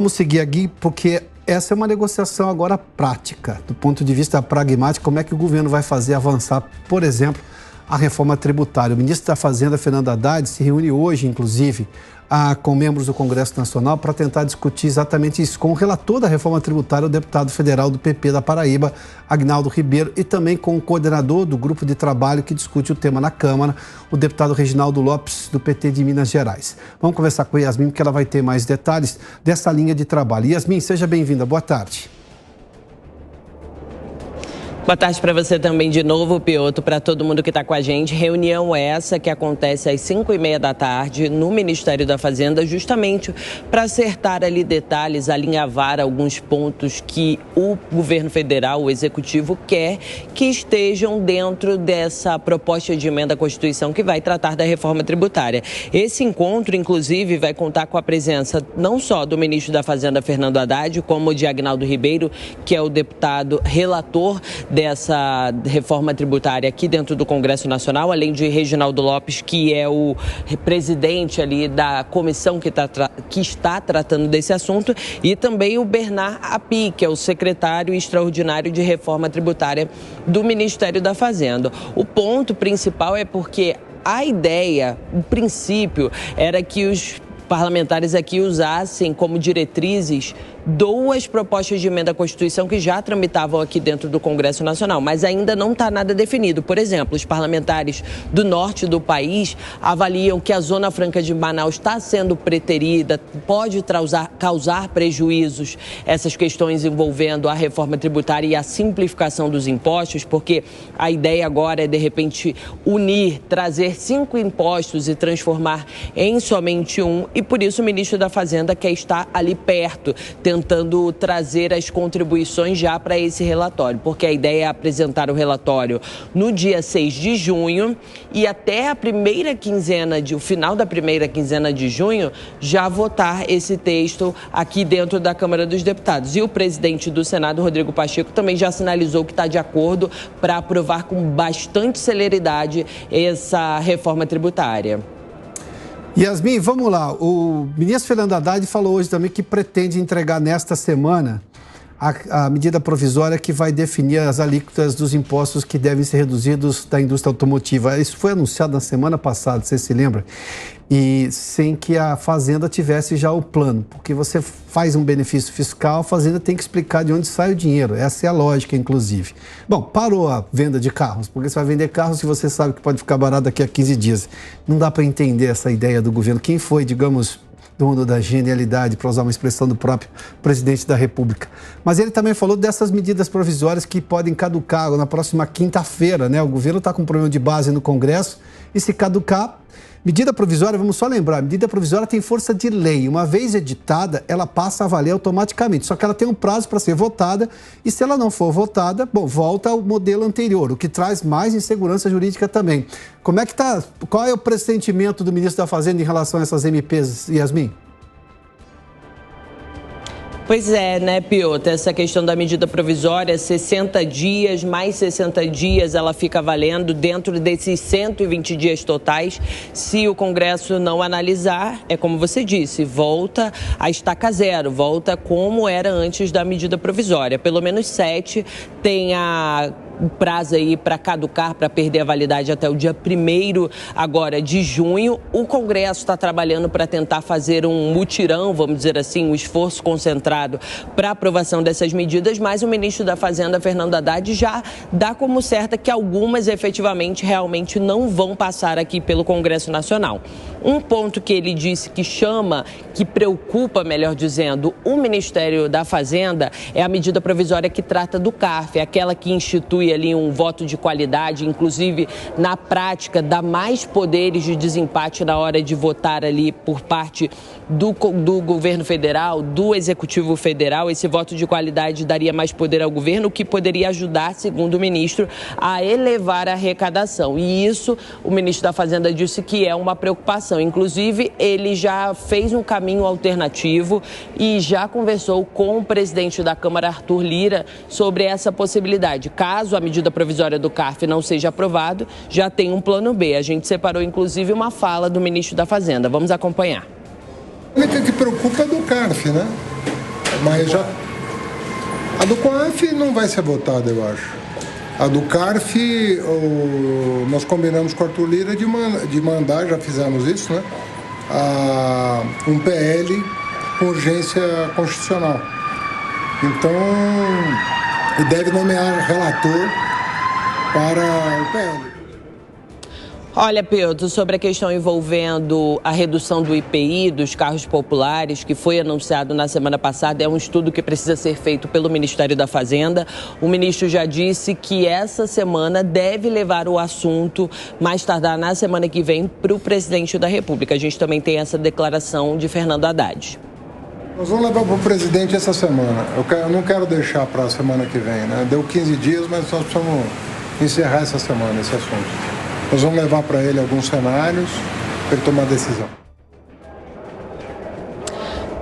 Vamos seguir aqui, porque essa é uma negociação agora prática, do ponto de vista pragmático, como é que o governo vai fazer avançar, por exemplo, a reforma tributária. O ministro da Fazenda, Fernando Haddad, se reúne hoje, inclusive, com membros do Congresso Nacional para tentar discutir exatamente isso, com o relator da reforma tributária, o deputado federal do PP da Paraíba, Agnaldo Ribeiro, e também com o coordenador do grupo de trabalho que discute o tema na Câmara, o deputado Reginaldo Lopes, do PT de Minas Gerais. Vamos conversar com a Yasmin, porque ela vai ter mais detalhes dessa linha de trabalho. Yasmin, seja bem-vinda. Boa tarde. Boa tarde para você também de novo, Pioto, para todo mundo que está com a gente. Reunião essa que acontece às 5h30 da tarde no Ministério da Fazenda, justamente para acertar ali detalhes, alinhavar alguns pontos que o governo federal, o executivo, quer que estejam dentro dessa proposta de emenda à Constituição que vai tratar da reforma tributária. Esse encontro, inclusive, vai contar com a presença não só do ministro da Fazenda, Fernando Haddad, como de Agnaldo Ribeiro, que é o deputado relator dessa reforma tributária aqui dentro do Congresso Nacional, além de Reginaldo Lopes, que é o presidente ali da comissão que está tratando desse assunto, e também o Bernard Api, que é o secretário extraordinário de reforma tributária do Ministério da Fazenda. O ponto principal é porque a ideia, o princípio, era que os parlamentares aqui usassem como diretrizes duas propostas de emenda à Constituição que já tramitavam aqui dentro do Congresso Nacional, mas ainda não está nada definido. Por exemplo, os parlamentares do norte do país avaliam que a Zona Franca de Manaus está sendo preterida, pode causar prejuízos, essas questões envolvendo a reforma tributária e a simplificação dos impostos, porque a ideia agora é, de repente, unir, trazer 5 impostos e transformar em somente um, e por isso o ministro da Fazenda quer estar ali perto, tentando trazer as contribuições já para esse relatório, porque a ideia é apresentar o relatório no dia 6 de junho e até o final da primeira quinzena de junho, já votar esse texto aqui dentro da Câmara dos Deputados. E o presidente do Senado, Rodrigo Pacheco, também já sinalizou que está de acordo para aprovar com bastante celeridade essa reforma tributária. Yasmin, vamos lá. O ministro Fernando Haddad falou hoje também que pretende entregar nesta semana a medida provisória que vai definir as alíquotas dos impostos que devem ser reduzidos da indústria automotiva. Isso foi anunciado na semana passada, você se lembra? E sem que a Fazenda tivesse já o plano, porque você faz um benefício fiscal, a Fazenda tem que explicar de onde sai o dinheiro. Essa é a lógica, inclusive. Bom, parou a venda de carros, porque você vai vender carros se você sabe que pode ficar barato daqui a 15 dias. Não dá para entender essa ideia do governo. Quem foi, digamos, dono da genialidade, para usar uma expressão do próprio presidente da República. Mas ele também falou dessas medidas provisórias que podem caducar na próxima quinta-feira, né? O governo está com um problema de base no Congresso e se caducar, medida provisória, vamos só lembrar, medida provisória tem força de lei. Uma vez editada, ela passa a valer automaticamente. Só que ela tem um prazo para ser votada e se ela não for votada, bom, volta ao modelo anterior, o que traz mais insegurança jurídica também. Como é que tá? Qual é o pressentimento do ministro da Fazenda em relação a essas MPs, Yasmin? Pois é, né, Piotr? Essa questão da medida provisória, 60 dias, mais 60 dias, ela fica valendo dentro desses 120 dias totais. Se o Congresso não analisar, é como você disse, volta a estaca zero, volta como era antes da medida provisória. Pelo menos 7 tem o prazo aí para caducar, para perder a validade até o dia 1º agora de junho. O Congresso está trabalhando para tentar fazer um mutirão, vamos dizer assim, um esforço concentrado para aprovação dessas medidas, mas o ministro da Fazenda, Fernando Haddad, já dá como certa que algumas efetivamente realmente não vão passar aqui pelo Congresso Nacional. Um ponto que ele disse que preocupa, melhor dizendo, o Ministério da Fazenda é a medida provisória que trata do CARF, aquela que institui ali um voto de qualidade, inclusive na prática dá mais poderes de desempate na hora de votar ali por parte do governo federal, do executivo federal. Esse voto de qualidade daria mais poder ao governo, o que poderia ajudar, segundo o ministro, a elevar a arrecadação. E isso o ministro da Fazenda disse que é uma preocupação. Inclusive, ele já fez um caminho alternativo e já conversou com o presidente da Câmara, Arthur Lira, sobre essa possibilidade. Caso a medida provisória do CARF não seja aprovado, já tem um plano B. A gente separou, inclusive, uma fala do ministro da Fazenda. Vamos acompanhar. O que preocupa é do CARF, né? Mas já... A do COAF não vai ser votada, eu acho. A do CARF, nós combinamos com o Arthur Lira de mandar, já fizemos isso, né? Um PL com urgência constitucional. Então, ele deve nomear relator para o PL. Olha, Piotr, sobre a questão envolvendo a redução do IPI dos carros populares, que foi anunciado na semana passada, é um estudo que precisa ser feito pelo Ministério da Fazenda. O ministro já disse que essa semana deve levar o assunto, mais tardar na semana que vem, para o presidente da República. A gente também tem essa declaração de Fernando Haddad. Nós vamos levar para o presidente essa semana. Eu não quero deixar para a semana que vem, né? Deu 15 dias, mas nós precisamos encerrar essa semana esse assunto. Nós vamos levar para ele alguns cenários para ele tomar decisão.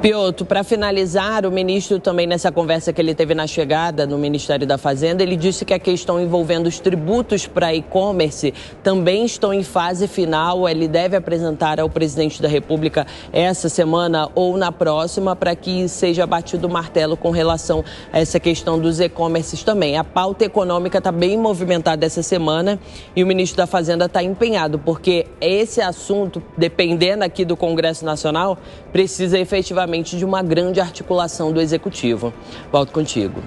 Piotr, para finalizar, o ministro também nessa conversa que ele teve na chegada no Ministério da Fazenda, ele disse que a questão envolvendo os tributos para e-commerce também estão em fase final. Ele deve apresentar ao presidente da República essa semana ou na próxima para que seja batido o martelo com relação a essa questão dos e-commerces também. A pauta econômica está bem movimentada essa semana e o ministro da Fazenda está empenhado, porque esse assunto, dependendo aqui do Congresso Nacional, precisa efetivamente de uma grande articulação do Executivo. Volto contigo.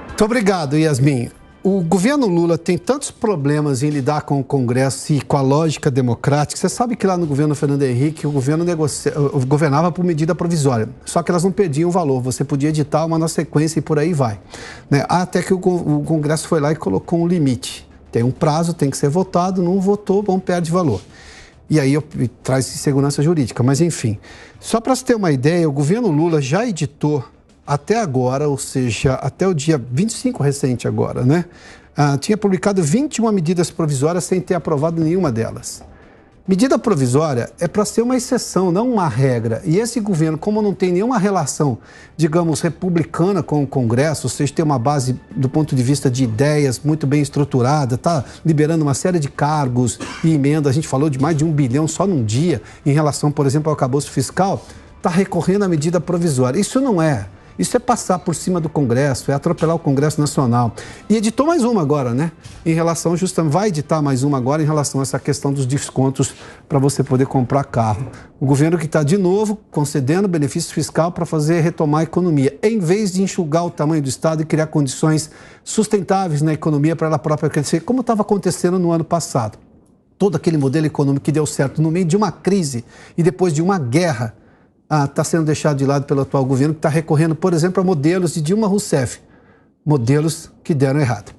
Muito obrigado, Yasmin. O governo Lula tem tantos problemas em lidar com o Congresso e com a lógica democrática. Você sabe que lá no governo Fernando Henrique, o governo governava por medida provisória. Só que elas não perdiam valor. Você podia editar uma na sequência e por aí vai, né? Até que o Congresso foi lá e colocou um limite. Tem um prazo, tem que ser votado, não votou, bom, perde valor. E aí traz segurança jurídica, mas enfim. Só para você ter uma ideia, o governo Lula já editou até agora, ou seja, até o dia 25 recente agora, né? Tinha publicado 21 medidas provisórias sem ter aprovado nenhuma delas. Medida provisória é para ser uma exceção, não uma regra. E esse governo, como não tem nenhuma relação, digamos, republicana com o Congresso, ou seja, tem uma base do ponto de vista de ideias muito bem estruturada, está liberando uma série de cargos e emendas. A gente falou de mais de 1 bilhão só num dia em relação, por exemplo, ao arcabouço fiscal, está recorrendo à medida provisória. Isso não é. Isso é passar por cima do Congresso, é atropelar o Congresso Nacional. E editou mais uma agora, né? Em relação, justamente, vai editar mais uma agora em relação a essa questão dos descontos para você poder comprar carro. O governo que está, de novo, concedendo benefício fiscal para fazer retomar a economia, em vez de enxugar o tamanho do Estado e criar condições sustentáveis na economia para ela própria crescer, como estava acontecendo no ano passado. Todo aquele modelo econômico que deu certo no meio de uma crise e depois de uma guerra, está sendo deixado de lado pelo atual governo, que está recorrendo, por exemplo, a modelos de Dilma Rousseff, modelos que deram errado.